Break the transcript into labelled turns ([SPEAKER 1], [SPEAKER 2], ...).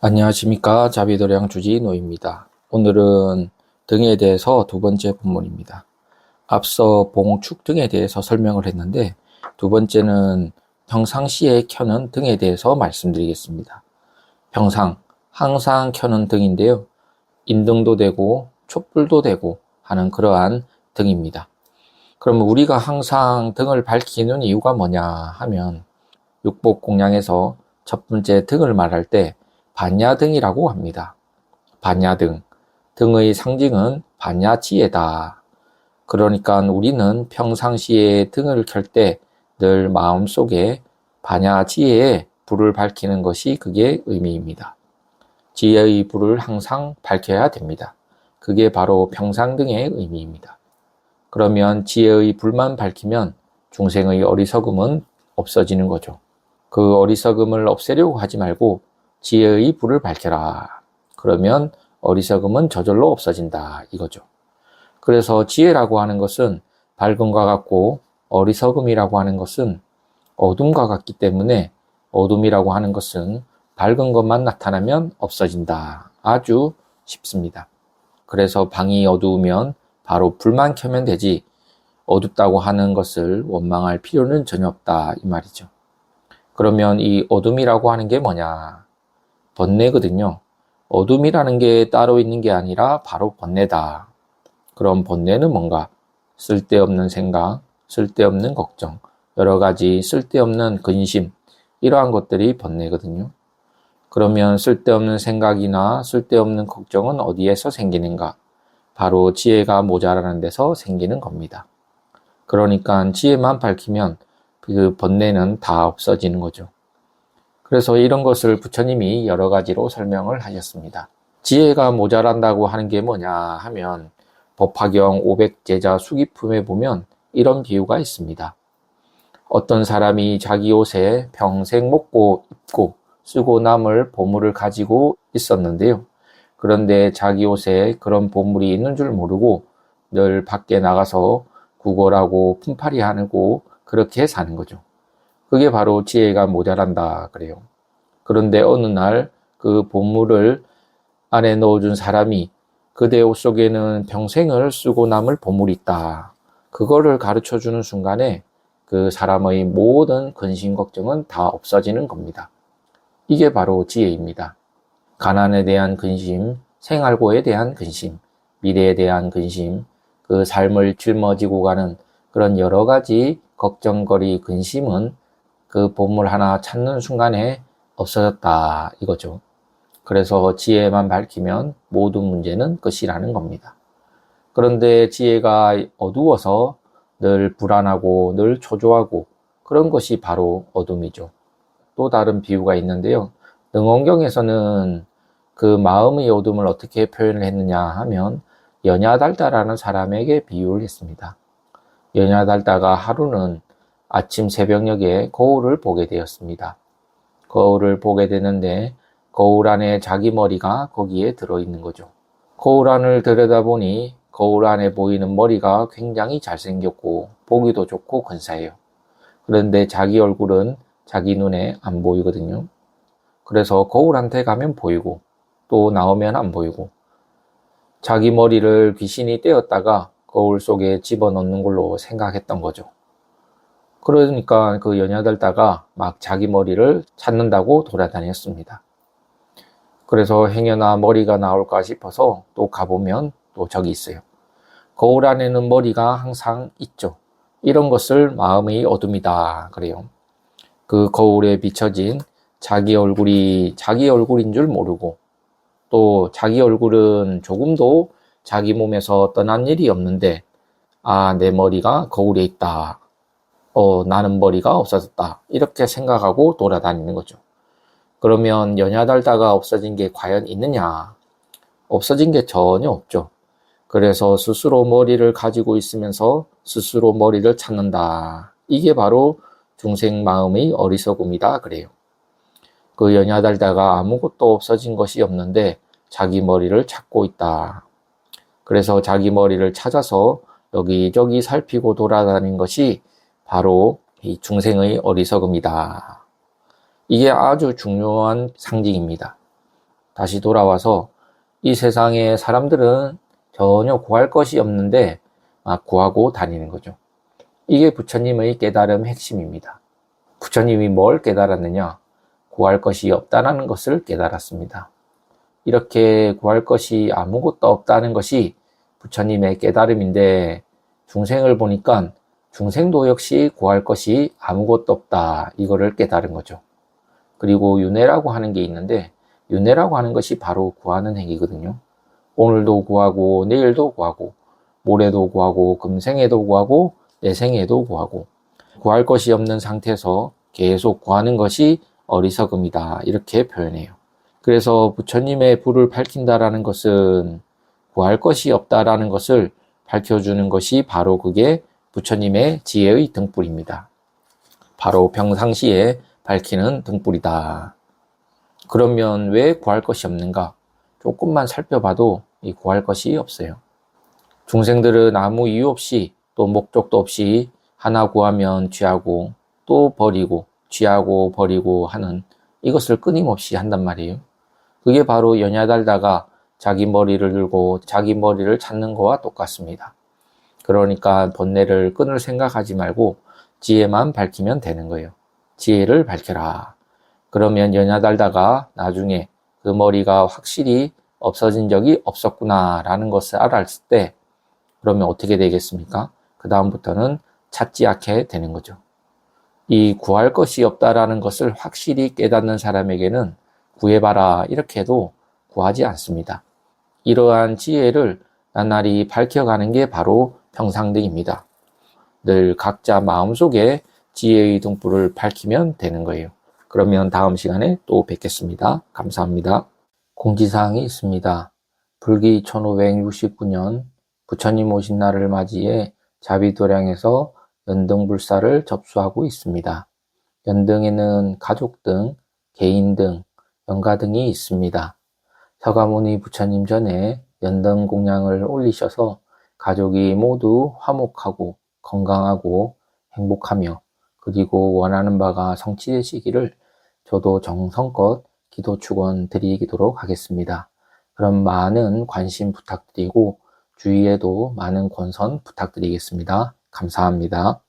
[SPEAKER 1] 안녕하십니까. 자비도량 주지노입니다. 오늘은 등에 대해서 두 번째 본문입니다. 앞서 봉축 등에 대해서 설명을 했는데 두 번째는 평상시에 켜는 등에 대해서 말씀드리겠습니다. 평상, 항상 켜는 등인데요. 인등도 되고 촛불도 되고 하는 그러한 등입니다. 그럼 우리가 항상 등을 밝히는 이유가 뭐냐 하면 육복공양에서 첫 번째 등을 말할 때 반야등이라고 합니다. 반야등, 등의 상징은 반야지혜다. 그러니까 우리는 평상시에 등을 켤 때 늘 마음속에 반야지혜의 불을 밝히는 것이 그게 의미입니다. 지혜의 불을 항상 밝혀야 됩니다. 그게 바로 평상등의 의미입니다. 그러면 지혜의 불만 밝히면 중생의 어리석음은 없어지는 거죠. 그 어리석음을 없애려고 하지 말고 지혜의 불을 밝혀라. 그러면 어리석음은 저절로 없어진다 이거죠. 그래서 지혜라고 하는 것은 밝음과 같고 어리석음이라고 하는 것은 어둠과 같기 때문에 어둠이라고 하는 것은 밝은 것만 나타나면 없어진다. 아주 쉽습니다. 그래서 방이 어두우면 바로 불만 켜면 되지 어둡다고 하는 것을 원망할 필요는 전혀 없다 이 말이죠. 그러면 이 어둠이라고 하는 게 뭐냐? 번뇌거든요. 어둠이라는 게 따로 있는 게 아니라 바로 번뇌다. 그럼 번뇌는 뭔가? 쓸데없는 생각, 쓸데없는 걱정, 여러 가지 쓸데없는 근심, 이러한 것들이 번뇌거든요. 그러면 쓸데없는 생각이나 쓸데없는 걱정은 어디에서 생기는가? 바로 지혜가 모자라는 데서 생기는 겁니다. 그러니까 지혜만 밝히면 그 번뇌는 다 없어지는 거죠. 그래서 이런 것을 부처님이 여러 가지로 설명을 하셨습니다. 지혜가 모자란다고 하는 게 뭐냐 하면 법화경 500제자 수기품에 보면 이런 비유가 있습니다. 어떤 사람이 자기 옷에 평생 먹고 입고 쓰고 남을 보물을 가지고 있었는데요. 그런데 자기 옷에 그런 보물이 있는 줄 모르고 늘 밖에 나가서 구걸하고 품팔이하고 그렇게 사는 거죠. 그게 바로 지혜가 모자란다 그래요. 그런데 어느 날 그 보물을 안에 넣어준 사람이 그대 옷 속에는 평생을 쓰고 남을 보물이 있다. 그거를 가르쳐주는 순간에 그 사람의 모든 근심 걱정은 다 없어지는 겁니다. 이게 바로 지혜입니다. 가난에 대한 근심, 생활고에 대한 근심, 미래에 대한 근심, 그 삶을 짊어지고 가는 그런 여러 가지 걱정거리, 근심은 그 보물 하나 찾는 순간에 없어졌다 이거죠. 그래서 지혜만 밝히면 모든 문제는 끝이라는 겁니다. 그런데 지혜가 어두워서 늘 불안하고 늘 초조하고 그런 것이 바로 어둠이죠. 또 다른 비유가 있는데요. 능원경에서는 그 마음의 어둠을 어떻게 표현을 했느냐 하면 연야달다라는 사람에게 비유를 했습니다. 연야달다가 하루는 아침 새벽녘에 거울을 보게 되었습니다. 거울을 보게 되는데 거울 안에 자기 머리가 거기에 들어있는 거죠. 거울 안을 들여다보니 거울 안에 보이는 머리가 굉장히 잘생겼고 보기도 좋고 근사해요. 그런데 자기 얼굴은 자기 눈에 안 보이거든요. 그래서 거울한테 가면 보이고 또 나오면 안 보이고 자기 머리를 귀신이 떼었다가 거울 속에 집어넣는 걸로 생각했던 거죠. 그러니까 그 연야들다가 막 자기 머리를 찾는다고 돌아다녔습니다. 그래서 행여나 머리가 나올까 싶어서 또 가보면 또 저기 있어요. 거울 안에는 머리가 항상 있죠. 이런 것을 마음의 어둠이다 그래요. 그 거울에 비춰진 자기 얼굴이 자기 얼굴인 줄 모르고 또 자기 얼굴은 조금도 자기 몸에서 떠난 일이 없는데 아, 내 머리가 거울에 있다. 나는 머리가 없어졌다. 이렇게 생각하고 돌아다니는 거죠. 그러면 연야달다가 없어진 게 과연 있느냐? 없어진 게 전혀 없죠. 그래서 스스로 머리를 가지고 있으면서 스스로 머리를 찾는다. 이게 바로 중생 마음의 어리석음이다 그래요. 그 연야달다가 아무것도 없어진 것이 없는데 자기 머리를 찾고 있다. 그래서 자기 머리를 찾아서 여기저기 살피고 돌아다니는 것이 바로 이 중생의 어리석음이다. 이게 아주 중요한 상징입니다. 다시 돌아와서 이 세상에 사람들은 전혀 구할 것이 없는데 구하고 다니는 거죠. 이게 부처님의 깨달음 핵심입니다. 부처님이 뭘 깨달았느냐? 구할 것이 없다는 것을 깨달았습니다. 이렇게 구할 것이 아무것도 없다는 것이 부처님의 깨달음인데, 중생을 보니까 중생도 역시 구할 것이 아무것도 없다, 이거를 깨달은 거죠. 그리고 윤회라고 하는 게 있는데, 윤회라고 하는 것이 바로 구하는 행위거든요. 오늘도 구하고 내일도 구하고 모레도 구하고 금생에도 구하고 내생에도 구하고, 구할 것이 없는 상태에서 계속 구하는 것이 어리석음이다, 이렇게 표현해요. 그래서 부처님의 불을 밝힌다라는 것은 구할 것이 없다라는 것을 밝혀주는 것이 바로 그게 부처님의 지혜의 등불입니다. 바로 평상시에 밝히는 등불이다. 그러면 왜 구할 것이 없는가? 조금만 살펴봐도 이 구할 것이 없어요. 중생들은 아무 이유 없이 또 목적도 없이 하나 구하면 취하고 또 버리고 취하고 버리고 하는 이것을 끊임없이 한단 말이에요. 그게 바로 연야달다가 자기 머리를 들고 자기 머리를 찾는 거와 똑같습니다. 그러니까 번뇌를 끊을 생각하지 말고 지혜만 밝히면 되는 거예요. 지혜를 밝혀라. 그러면 연야달다가 나중에 그 머리가 확실히 없어진 적이 없었구나라는 것을 알았을 때, 그러면 어떻게 되겠습니까? 그 다음부터는 찾지 않게 되는 거죠. 이 구할 것이 없다라는 것을 확실히 깨닫는 사람에게는 구해봐라 이렇게 해도 구하지 않습니다. 이러한 지혜를 나날이 밝혀가는 게 바로 평상등입니다. 늘 각자 마음속에 지혜의 등불을 밝히면 되는 거예요. 그러면 다음 시간에 또 뵙겠습니다. 감사합니다. 공지사항이 있습니다. 불기 1569년 부처님 오신 날을 맞이해 자비도량에서 연등불사를 접수하고 있습니다. 연등에는 가족 등, 개인 등, 연가 등이 있습니다. 서가모니 부처님 전에 연등 공양을 올리셔서 가족이 모두 화목하고 건강하고 행복하며 그리고 원하는 바가 성취되시기를 저도 정성껏 기도 축원 드리도록 하겠습니다. 그럼 많은 관심 부탁드리고 주위에도 많은 권선 부탁드리겠습니다. 감사합니다.